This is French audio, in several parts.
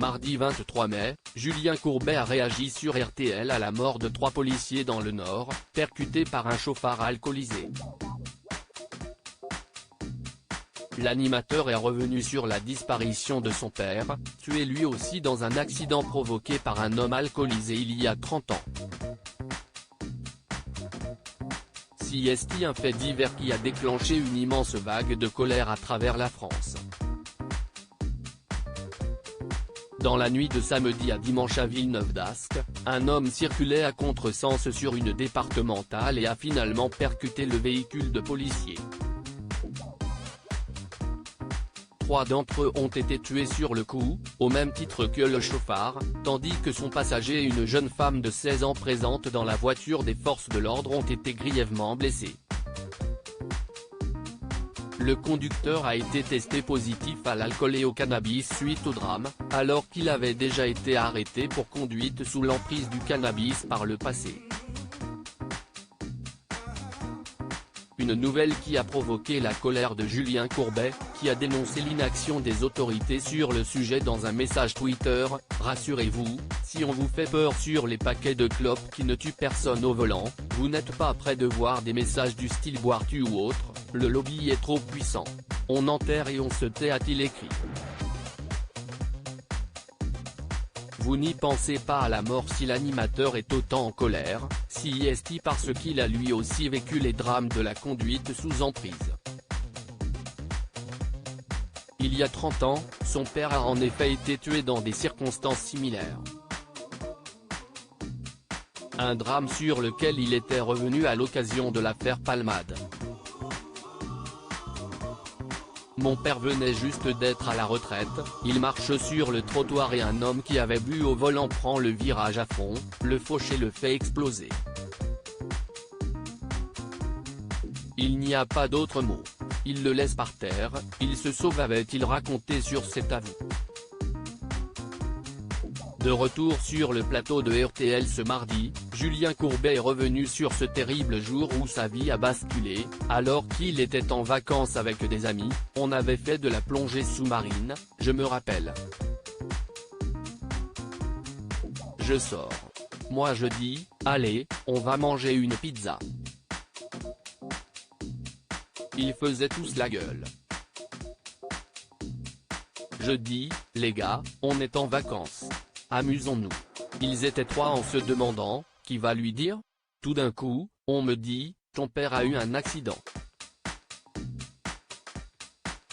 Mardi 23 mai, Julien Courbet a réagi sur RTL à la mort de 3 policiers dans le Nord, percutés par un chauffard alcoolisé. L'animateur est revenu sur la disparition de son père, tué lui aussi dans un accident provoqué par un homme alcoolisé il y a 30 ans. C'est un fait divers qui a déclenché une immense vague de colère à travers la France. Dans la nuit de samedi à dimanche à Villeneuve-d'Ascq, un homme circulait à contresens sur une départementale et a finalement percuté le véhicule de policiers. 3 d'entre eux ont été tués sur le coup, au même titre que le chauffard, tandis que son passager et une jeune femme de 16 ans présente dans la voiture des forces de l'ordre ont été grièvement blessés. Le conducteur a été testé positif à l'alcool et au cannabis suite au drame, alors qu'il avait déjà été arrêté pour conduite sous l'emprise du cannabis par le passé. Une nouvelle qui a provoqué la colère de Julien Courbet, qui a dénoncé l'inaction des autorités sur le sujet dans un message Twitter. « Rassurez-vous, si on vous fait peur sur les paquets de clopes qui ne tuent personne au volant, vous n'êtes pas près de voir des messages du style bois-tu ou autre, le lobby est trop puissant. On enterre et on se tait », a-t-il écrit. Vous n'y pensez pas à la mort si l'animateur est autant en colère, c'est parce qu'il a lui aussi vécu les drames de la conduite sous emprise. Il y a 30 ans, son père a en effet été tué dans des circonstances similaires. Un drame sur lequel il était revenu à l'occasion de l'affaire Palmade. Mon père venait juste d'être à la retraite, il marche sur le trottoir et un homme qui avait bu au volant prend le virage à fond, le fauche et le fait exploser. Il n'y a pas d'autre mot. Il le laisse par terre, il se sauve, avait-il raconté sur cet avou. De retour sur le plateau de RTL ce mardi, Julien Courbet est revenu sur ce terrible jour où sa vie a basculé. Alors qu'il était en vacances avec des amis, on avait fait de la plongée sous-marine, je me rappelle. Je sors. Moi je dis, allez, on va manger une pizza. Ils faisaient tous la gueule. Je dis, les gars, on est en vacances. Amusons-nous. Ils étaient 3 en se demandant, qui va lui dire? Tout d'un coup, on me dit, ton père a eu un accident.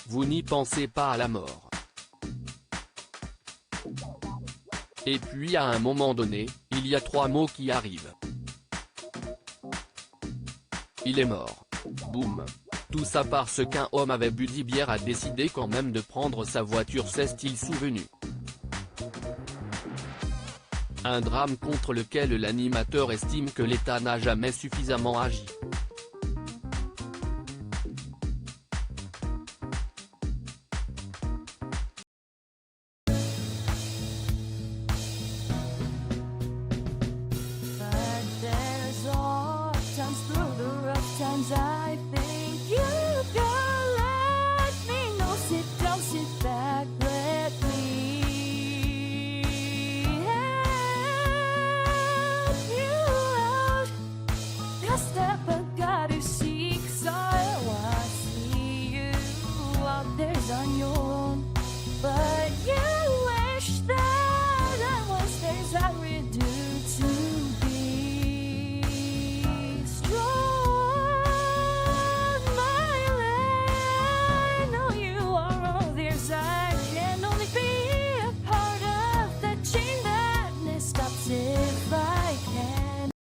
Vous n'y pensez pas à la mort. Et puis à un moment donné, il y a 3 mots qui arrivent. Il est mort. Boum. Tout ça parce qu'un homme avait bu 10 bières a décidé quand même de prendre sa voiture, s'est-il souvenu. Un drame contre lequel l'animateur estime que l'État n'a jamais suffisamment agi. On your